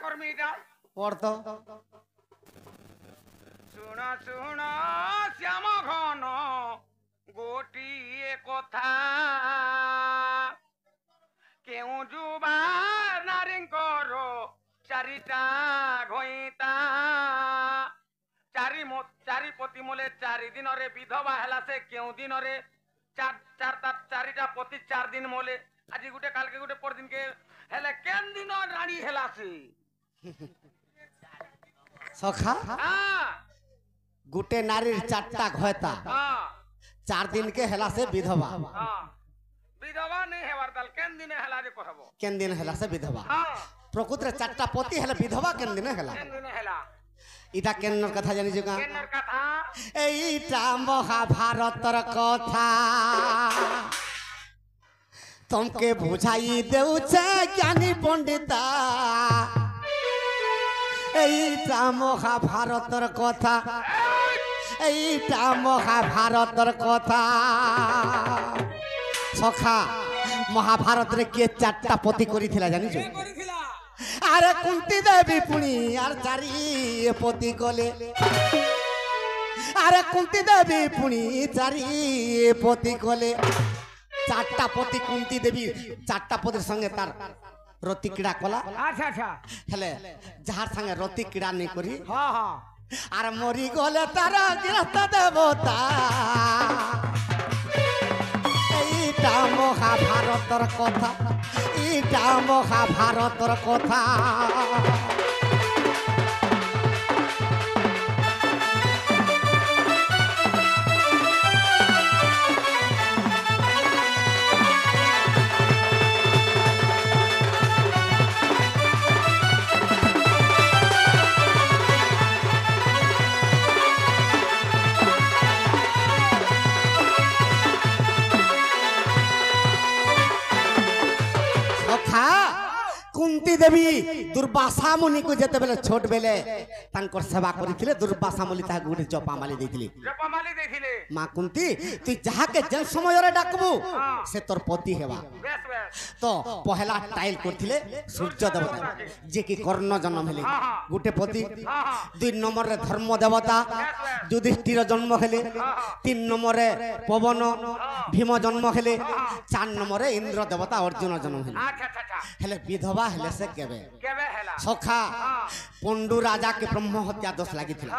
করমি এটা পড় তো শুণ শুণ শ্যাম ঘন গোটিয়ে কথা কেউ যুবা নারীঙ্কর চারিটা ঘইতা চারিপতি মূলে 4 দিনরে বিধবা হেলা সে কেউ দিনরে চারিটা পতি 4 দিন মূলে আজি গুটে কালকে গুটে পর দিনকে হেলে কেন দিন রানী হেলা সে সখা গোটে নারীর 4টা ঘয়তা 4 दिन के हेला से विधवा विधवा नहीं हेवार ताल केन दिने हेला रे कहबो केन दिन हेला से विधवा प्रकृत रे 4टा पति हेला विधवा केन दिन हेला इटा केनर कथा जानि जगा केनर कथा एइटा महाभारतर कथा तुमके बुझाई देउछे ज्ञानी पंडिता एइटा महाभारतर कथा এইটা মহাভারতের কথা সখা মহাভারতের কে 4টা পতি করিছিলা জানিছো আরে কুন্তি দেবী পুনি আর 4 পতি গলে আরে কুন্তি দেবী পুনি 4 পতি গলে 4টা পতি কুন্তি দেবী 4টা পতির সঙ্গে তার রতি ক্রীড়া কলা আচ্ছা আচ্ছা হেলে যাহার সঙ্গে রতি ক্রীড়া নেই করি হ্যাঁ হ্যাঁ আর মরি গলে তারা গৃহস্থ দেবতা এইটা মহাভারতের কথা এইটা মহাভারতের কথা कुंती देवी दुर्वासा मुनि को जेते बेले छोट बेले तांकर सेवा करिथिले दुर्वासा मुनि ता गुडी जपामाली देथिले मां कुंती तू जहा के जन समय रे डाकबू से तोर पति हेबा तो पहला टाइल करथिले सूर्य देवता जे कि कर्ण जन्म हेले गुटे पति 2 नंबर रे धर्म देवता युधिष्ठिर जन्म हेले 3 नंबर रे पवन भीम जन्म हेले 4 नंबर रे इंद्र देवता अर्जुन जन्म हेले हेले विधवा हेले से केबे सखा पंडु राजा के ब्रह्म हत्या दोष लागिथिला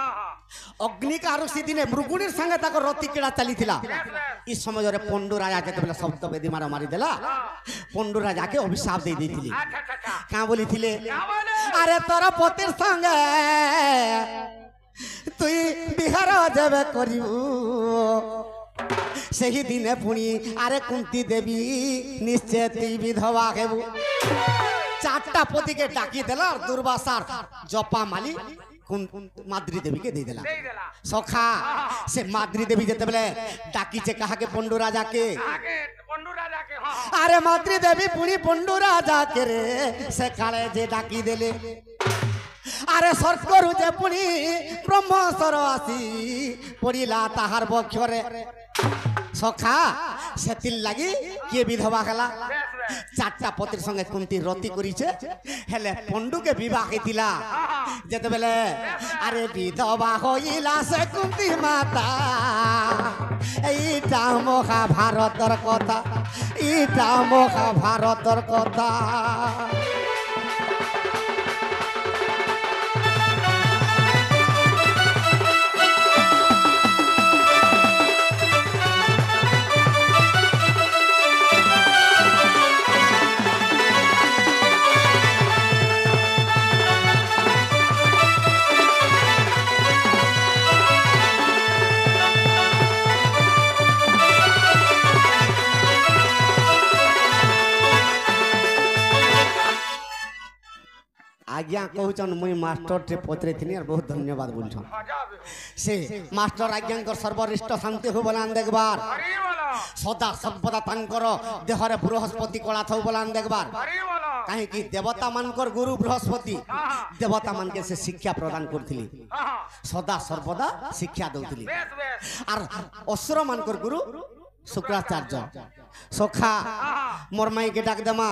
अग्नि का आरुषि दिने मृगुणीर संगे ताको रति क्रीड़ा चलीथिला इस समय रे पंडु राजा जेते बेला सप्त वेदी मार मारी देला पंडु राजा के अभिशाप दे देथिली का बोलिथिले अरे तोर पतिर संगे तुई बिहार जेबे करिवु सही दिने पुणी अरे कुंती देवी निश्चय ती विधवा हेबु 4टा पति के डाकी देला और दुर्वासार जपा माली माद्री देवी के दे देला सखा से माद्री देवी जेते बेले डाकी जे कहा के पंडु राजा के अरे माद्री देवी पुणी पंडु राजा के रे से काले जे डाकी देले अरे सरकरु जे पुणी ब्रह्मस्वर आसी पड़िला ताहार बक्षरे सखा सेतिल लगी किए विधवा हला 4टा पतिर संगे कुंती रति करिছে हेले पंडु के विवाह हेतिला जेते बेले अरे विधवा होइला से कुंती माता এইটা মহাভারতের কথা এইটা মহাভারতের কথা आज्ञा कहूचन मुई मास्टर टे पत्रे थिनी और बहुत धन्यवाद बोलछन से मास्टर आज्ञा कर सर्वरिष्ट शांति हो बोलान देखबार सदा सर्वदा तांकर देहरे बृहस्पति कला थौ बोलान देखबार काहे कि देवता मानकर गुरु बृहस्पति देवता मान के से शिक्षा प्रदान करथिली सदा सर्वदा शिक्षा दउथिली और असुर मानकर गुरु शुक्राचार्य सखा मोर माई के डाक देमा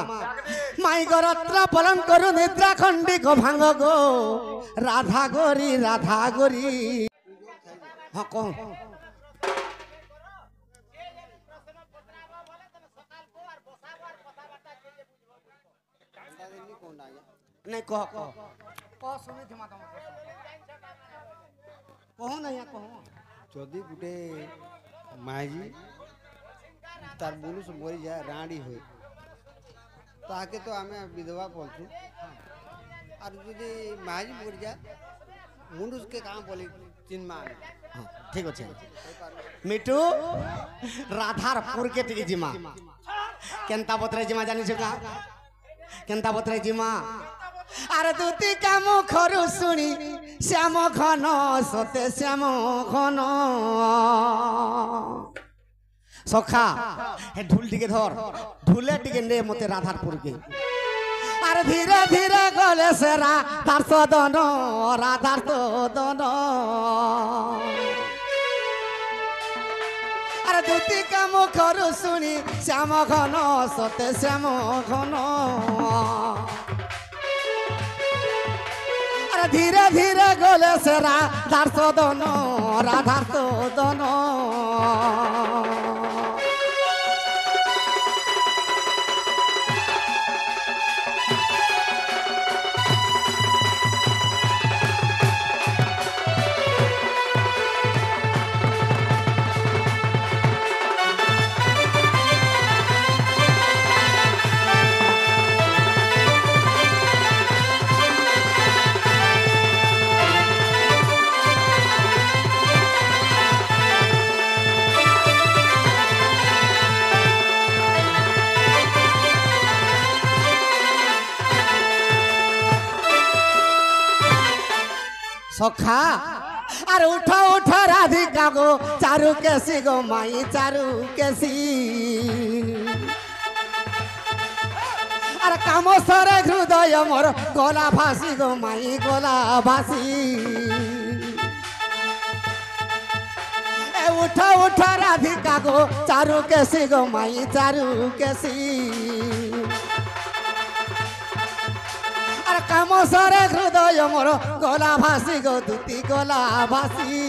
माई गरत्रा पालन करू निद्रा खंडी को भांग गो राधा गोरी हाँ कौन नहीं कह सुनी थी माता कहो नहीं कहो जदि गुटे माजी तार मुनुष मरी जाए राणी हुए ताके तो आम विधवा बोलूँ और जदि माजी मरी जाए मुनुष के काम बोली चिन्मा हाँ ठीक अच्छे मिठू राधारपुर के टिके जिमा केंता बतरे जिमा जानी छका केंता बतरे जिमा अरे दूती काम खरु शुणी श्याम घन सते श्याम घन सखा हे ढुल टिके धर ढुले टिके ने मते राधारपुर के अरे धीरे धीरे गले से राधार सदन राधार सदन अरे दूती काम खरु शुणी श्याम घन सते श्याम घन अरे धीरे धीरे गले से राधार सदन राधार सदन सखा अरे उठो उठो राधिका गो चारू केसी गो माई चारू केसी अरे काम सरे हृदय मोर गोला भासी गो माई गोला भासी उठो उठो राधिका गो चारू केसी गो माई चारू केसी काम सरे हृदय मोर गोला भासी गो दूती गोला भासी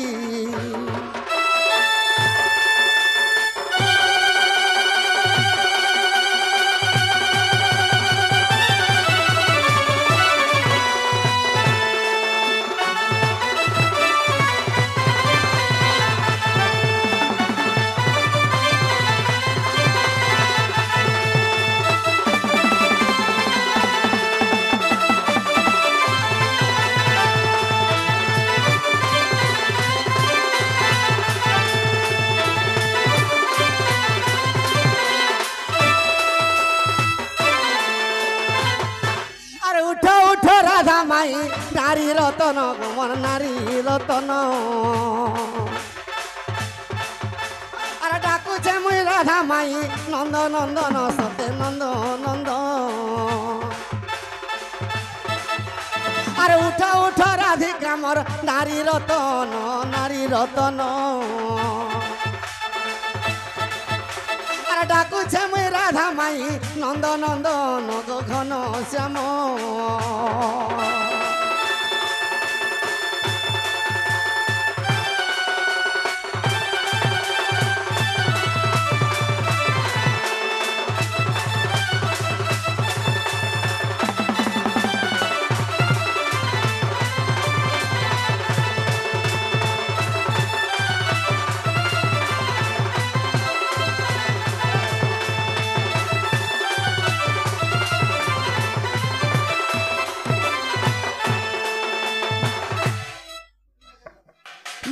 राधा माई नारी रतन मोर नारी रतन अरे डाकुचे मुई राधा माई नंद नंदन सते नंद नंद अरे उठ उठ राधिका मोर नारी रतन नारी रतन डाकुचे मुई राधा माई नंद नंदन घन श्याम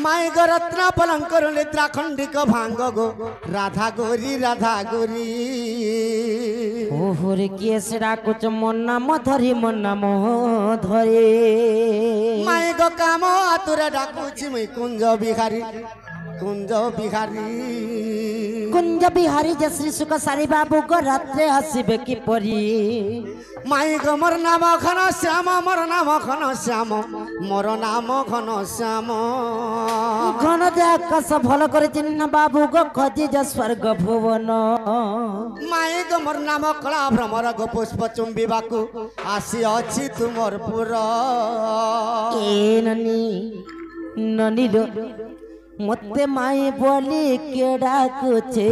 माई गो रत्न पलंकर निद्रा खंडिक भांग गो राधा गोरी ओहरे किए सेड़ा कुछ मन नाम धरी मन नाम धरे माई गो काम आतुरे डाकुची मुई कुंज बिहारी কুঞ্জ বিহারী কুঞ্জ বিহারী যে শ্রী সুখ সারি বাবু গো রাত্রে আসিবে কি পরি মাই গো মোর নাম ঘন শ্যাম মোর নাম ঘন শ্যাম মোর নাম ঘন শ্যাম ঘন যে আকাশ ভাল করে চিহ্ন বাবু গো খোঁজি যে স্বর্গ ভুবন মাই গো মোর নাম কলা ভ্রমর গো পুষ্প চুম্বিবাকু আসি অছি তুমর পুর এ ননি ননি লো মতে মাই বলি কে ডাকুছে